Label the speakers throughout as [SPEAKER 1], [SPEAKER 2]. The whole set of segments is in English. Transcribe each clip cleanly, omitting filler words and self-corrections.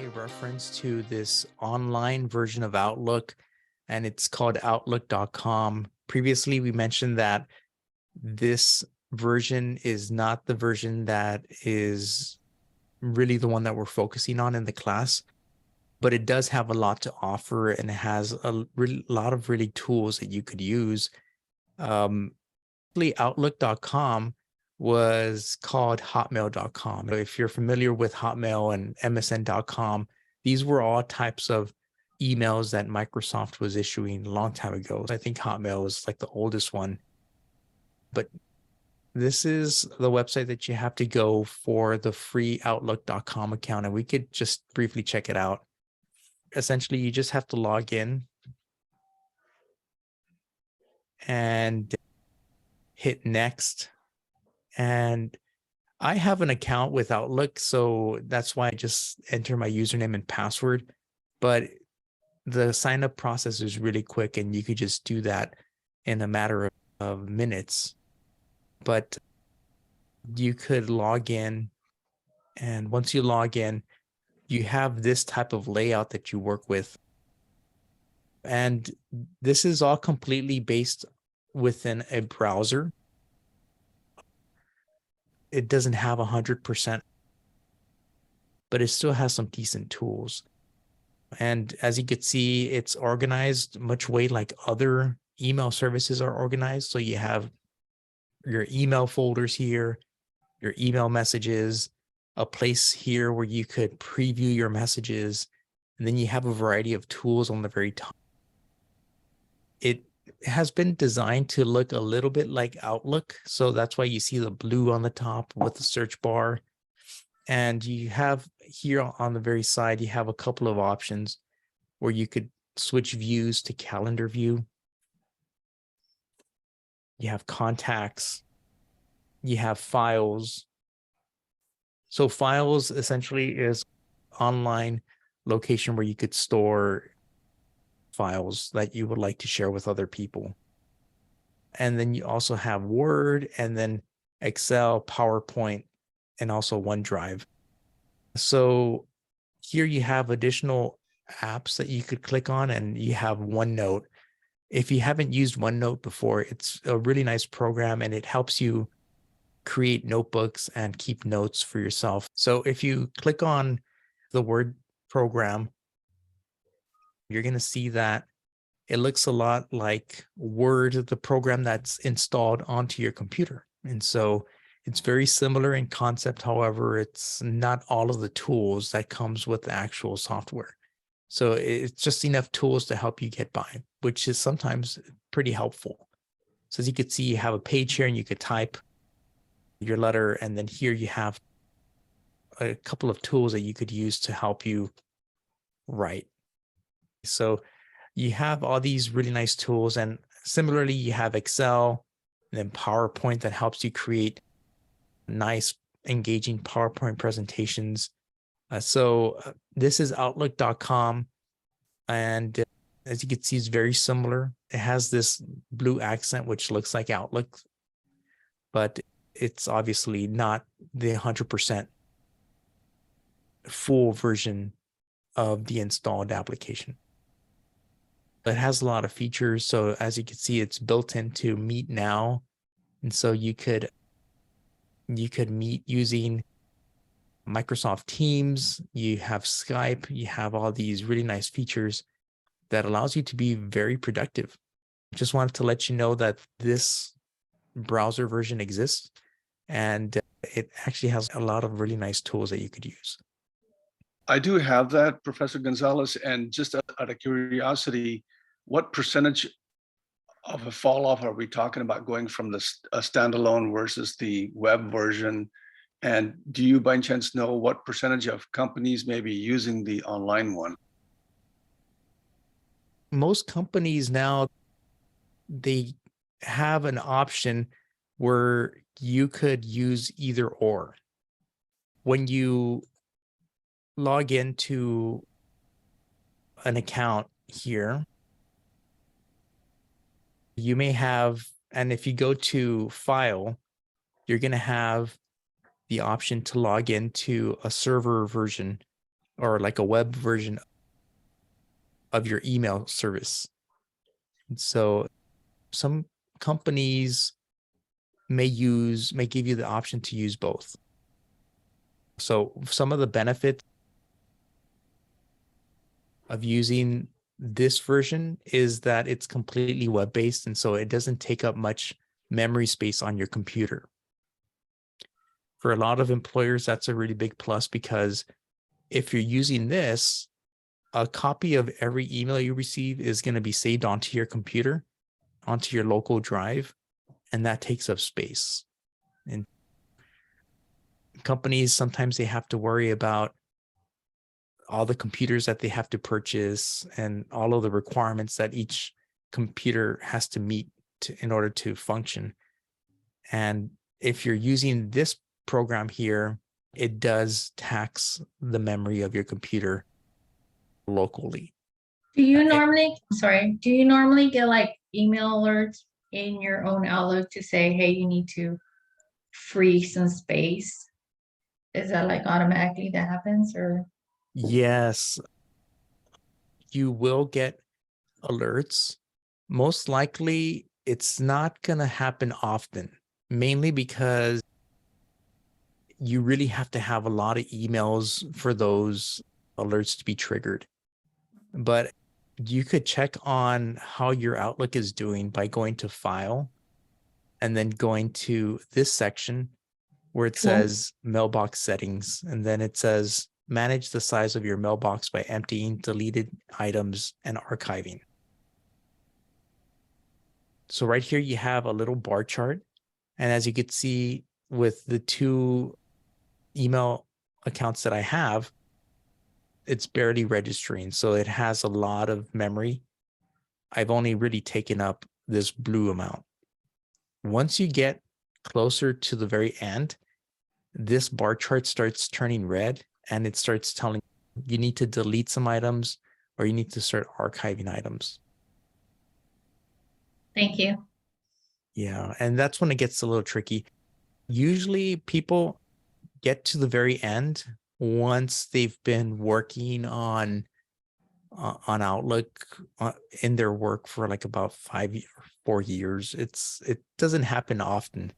[SPEAKER 1] a reference to this online version of Outlook, and it's called Outlook.com. Previously, we mentioned that this version is not the version that is really the one that we're focusing on in the class, but it does have a lot to offer, and it has a lot of really tools that you could use. Outlook.com was called hotmail.com. If you're familiar with Hotmail and MSN.com, these were all types of emails that Microsoft was issuing a long time ago. I think Hotmail was like the oldest one. But this is the website that you have to go for the free Outlook.com account, and we could just briefly check it out. Essentially, you just have to log in and hit next. And I have an account with Outlook, so that's why I just enter my username and password. But the sign up process is really quick, and you could just do that in a matter of minutes. But you could log in, and once you log in, you have this type of layout that you work with. And this is all completely based within a browser. It doesn't have 100%, but it still has some decent tools. And as you could see, it's organized much way like other email services are organized. So you have your email folders here, your email messages, a place here where you could preview your messages, and then you have a variety of tools on the very top. It has been designed to look a little bit like Outlook. So that's why you see the blue on the top with the search bar. And you have here on the very side, you have a couple of options where you could switch views to calendar view. You have contacts, you have files. So files essentially is online location where you could store files that you would like to share with other people. And then you also have Word, and then Excel, PowerPoint, and also OneDrive. So here you have additional apps that you could click on, and you have OneNote. If you haven't used OneNote before, it's a really nice program, and it helps you create notebooks and keep notes for yourself. So if you click on the Word program, you're going to see that it looks a lot like Word, the program that's installed onto your computer. And so it's very similar in concept. However, it's not all of the tools that comes with the actual software. So it's just enough tools to help you get by, which is sometimes pretty helpful. So as you can see, you have a page here and you could type your letter. And then here you have a couple of tools that you could use to help you write. So you have all these really nice tools, and similarly, you have Excel and then PowerPoint that helps you create nice, engaging PowerPoint presentations. This is Outlook.com, and as you can see, it's very similar. It has this blue accent, which looks like Outlook, but it's obviously not the 100% full version of the installed application. It has a lot of features. So as you can see, it's built into Meet Now. And so you could meet using Microsoft Teams, you have Skype, you have all these really nice features that allows you to be very productive. Just wanted to let you know that this browser version exists, and it actually has a lot of really nice tools that you could use.
[SPEAKER 2] I do have that, Professor Gonzalez, and just out of curiosity, what percentage of a fall off are we talking about going from the standalone versus the web version? And do you by chance know what percentage of companies may be using the online one?
[SPEAKER 1] Most companies now, they have an option where you could use either or. When you log into an account here, you may have, and if you go to File, you're going to have the option to log into a server version or like a web version of your email service. And so some companies may give you the option to use both. So some of the benefits of using this version is that it's completely web-based, and so it doesn't take up much memory space on your computer. For a lot of employers, that's a really big plus, because if you're using this, a copy of every email you receive is going to be saved onto your computer, onto your local drive, and that takes up space. And companies, sometimes they have to worry about all the computers that they have to purchase and all of the requirements that each computer has to meet in order to function. And if you're using this program here, it does tax the memory of your computer locally.
[SPEAKER 3] Do you normally get like email alerts in your own Outlook to say, hey, you need to free some space? Is that like automatically that happens, or?
[SPEAKER 1] Yes, you will get alerts. Most likely, it's not going to happen often, mainly because you really have to have a lot of emails for those alerts to be triggered. But you could check on how your Outlook is doing by going to File and then going to this section where it says Mailbox Settings, and then it says Manage the size of your mailbox by emptying deleted items and archiving. So right here you have a little bar chart, and as you can see with the two email accounts that I have, it's barely registering, so it has a lot of memory. I've only really taken up this blue amount. Once you get closer to the very end, this bar chart starts turning red, and it starts telling you need to delete some items or you need to start archiving items.
[SPEAKER 3] Thank you.
[SPEAKER 1] Yeah, and that's when it gets a little tricky. Usually people get to the very end once they've been working on Outlook in their work for like about 4 years. It doesn't happen often.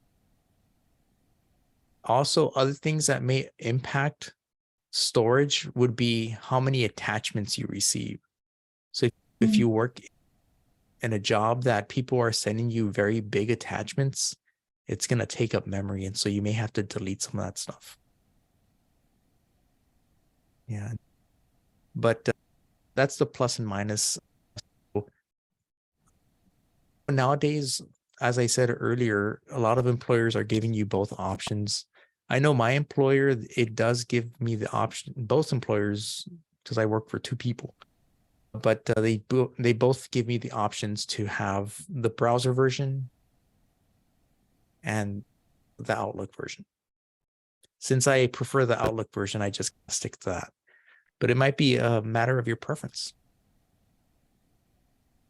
[SPEAKER 1] Also, other things that may impact storage would be how many attachments you receive. So if you work in a job that people are sending you very big attachments, it's going to take up memory, and so you may have to delete some of that stuff. Yeah, but that's the plus and minus. Nowadays, as I said earlier, a lot of employers are giving you both options. I know my employer, it does give me the option, both employers, because I work for two people, but they both give me the options to have the browser version and the Outlook version. Since I prefer the Outlook version, I just stick to that. But it might be a matter of your preference.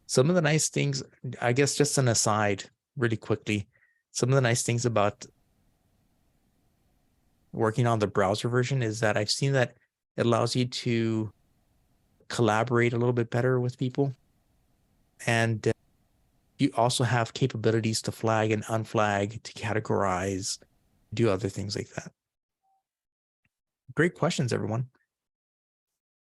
[SPEAKER 1] Some of the nice things, I guess, just an aside really quickly, some of the nice things about working on the browser version is that I've seen that it allows you to collaborate a little bit better with people. And you also have capabilities to flag and unflag, to categorize, do other things like that. Great questions, everyone.